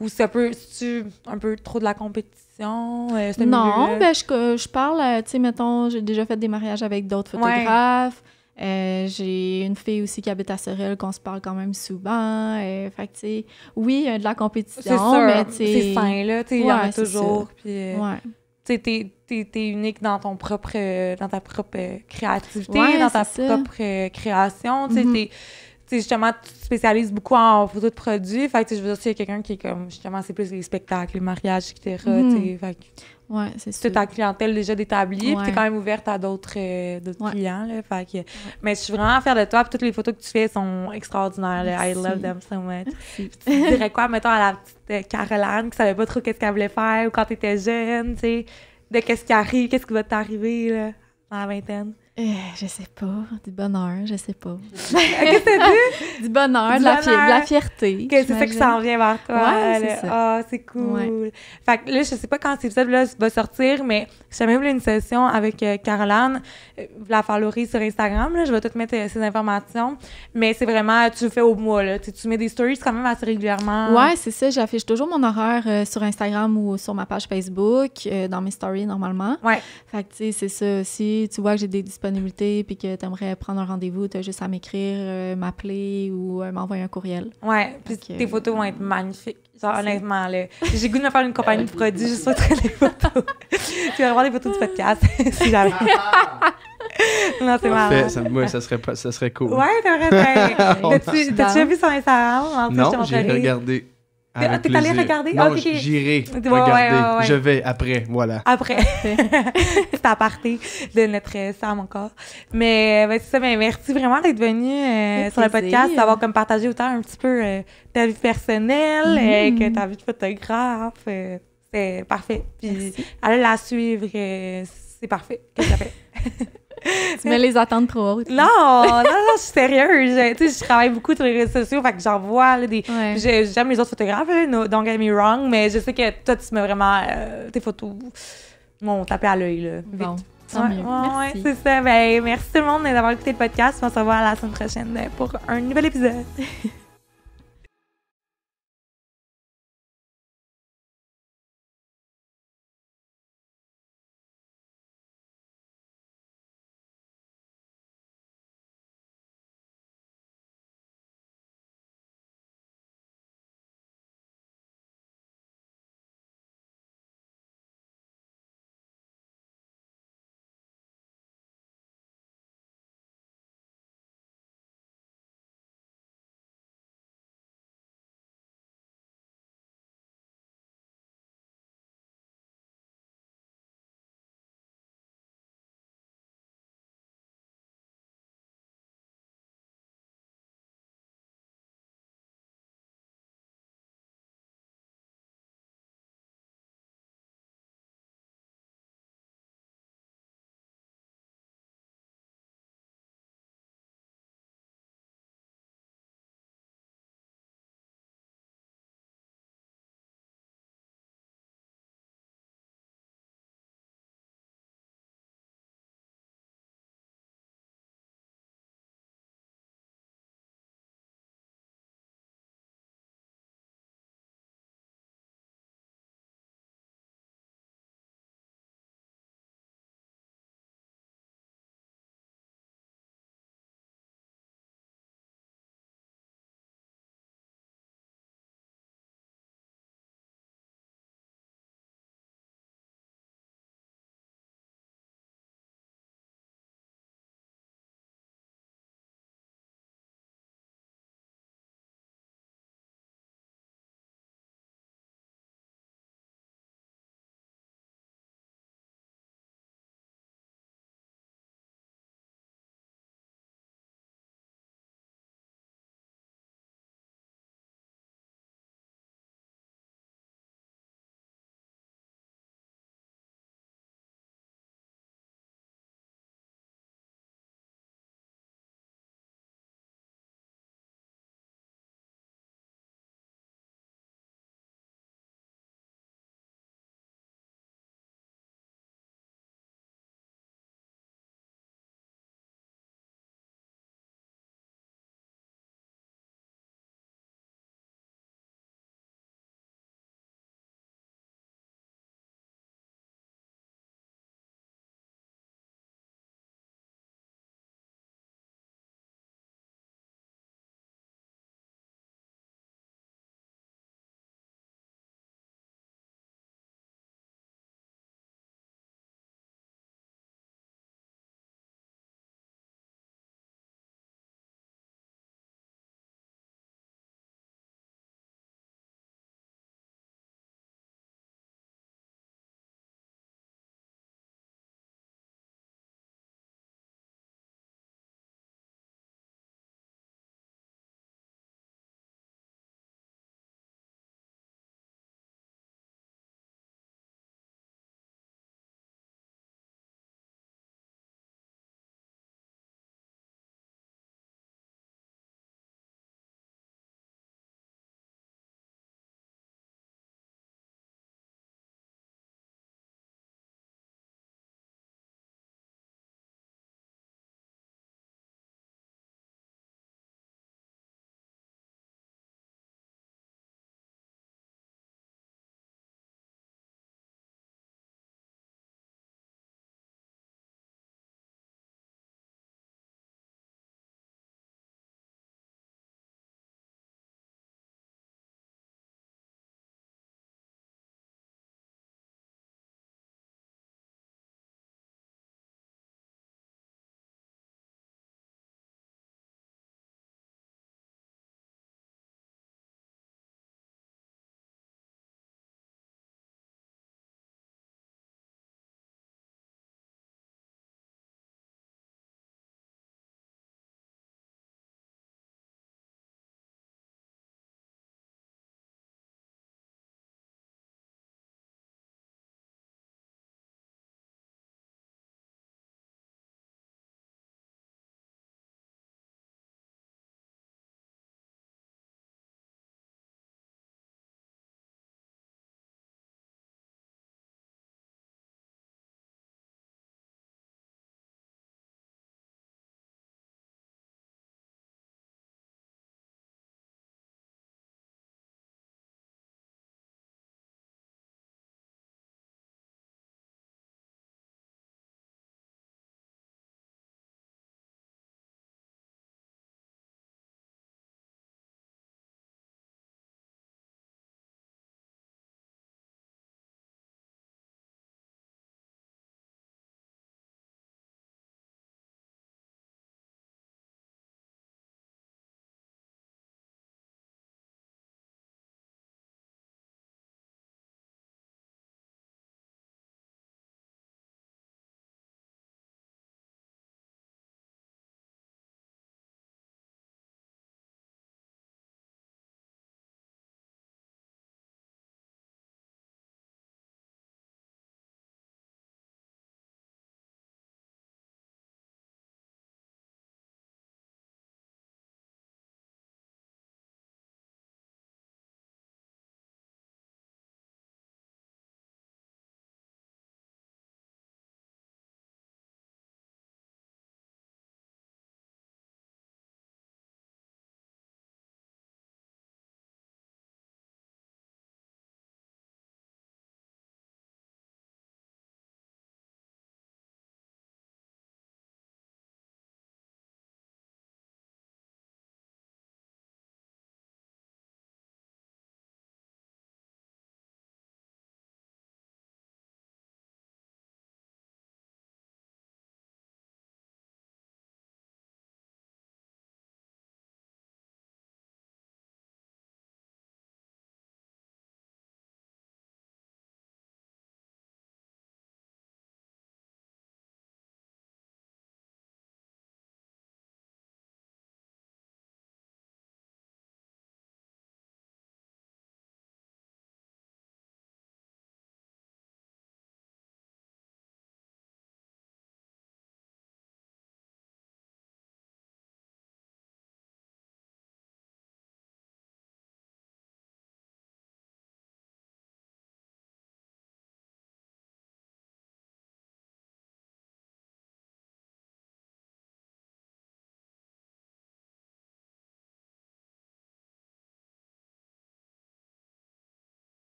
ou c'est un peu trop de la compétition? Non, ben je parle, tu sais, mettons, j'ai déjà fait des mariages avec d'autres photographes. J'ai une fille aussi qui habite à Sorel, qu'on se parle quand même souvent. Fait que, tu sais, oui, il y a de la compétition, c'est sûr, mais tu sais... C'est sain, là, tu sais, il y en a toujours. Puis, tu sais, t'es unique dans ta propre créativité, dans ta propre création. Tu sais, justement, tu te spécialises beaucoup en photos de produits. Fait que, je veux dire, s'il y a quelqu'un qui est comme, justement, c'est plus les spectacles, les mariages, etc. Fait que ouais, c'est ça. ta clientèle déjà d'établie, puis t'es quand même ouverte à d'autres clients, là. Fait que, mais je suis vraiment fière de toi, puis toutes les photos que tu fais sont extraordinaires, là. I love them so much. Tu dirais quoi, mettons, à la petite Caroline qui savait pas trop qu'est-ce qu'elle voulait faire, ou quand t'étais jeune, tu sais, de qu'est-ce qui arrive, qu'est-ce qui va t'arriver, là, dans la vingtaine? Je sais pas. Du bonheur, je sais pas. Qu'est-ce que t'as dit? Du bonheur, de la fierté. C'est ça qui s'en vient vers toi. Ouais, c'est ça. Ah, c'est cool. Ouais. Fait que là, je sais pas quand cet épisode-là va sortir, mais j'ai jamais voulu une session avec Caroline. Vous la followez sur Instagram, là. Je vais tout mettre ces informations. Mais c'est vraiment, tu le fais au mois, là. Tu mets des stories quand même assez régulièrement. Ouais, c'est ça. J'affiche toujours mon horaire sur Instagram ou sur ma page Facebook, dans mes stories, normalement. Ouais. Fait que, tu sais, c'est ça. Si tu vois que j'ai des disponibilités puis que tu aimerais prendre un rendez-vous, tu as juste à m'écrire, m'appeler ou m'envoyer un courriel. Ouais, puis tes photos vont être magnifiques. Genre, honnêtement, là, j'ai goût de me faire une compagnie de produits juste pour traiter les photos. Tu vas avoir des photos du podcast, si jamais. Non, c'est marrant. Ça serait cool. Ouais, t'as déjà vu son Instagram? Non, j'ai regardé. T'es allé regarder? Non, okay. J'irai regarder. Ouais. Je vais après, voilà. Après. C'est à partir de notre Sam encore. Mais c'est ça, mais merci vraiment d'être venu sur le podcast, d'avoir comme partagé autant un petit peu ta vie personnelle, que ta vie de photographe. C'est parfait. Puis allez la suivre, c'est parfait. Qu'est-ce que ça fait? Tu mets les attentes trop hautes. Non, je suis sérieuse. Tu sais, je travaille beaucoup sur les réseaux sociaux, fait que j'en vois là, des... Ouais. J'aime les autres photographes, là, don't get me wrong, mais je sais que toi, tu mets vraiment... tes photos m'ont tapé à l'œil, là, vite. Bon, tant mieux. Merci. C'est ça. Ben, merci tout le monde d'avoir écouté le podcast. On se revoit la semaine prochaine pour un nouvel épisode.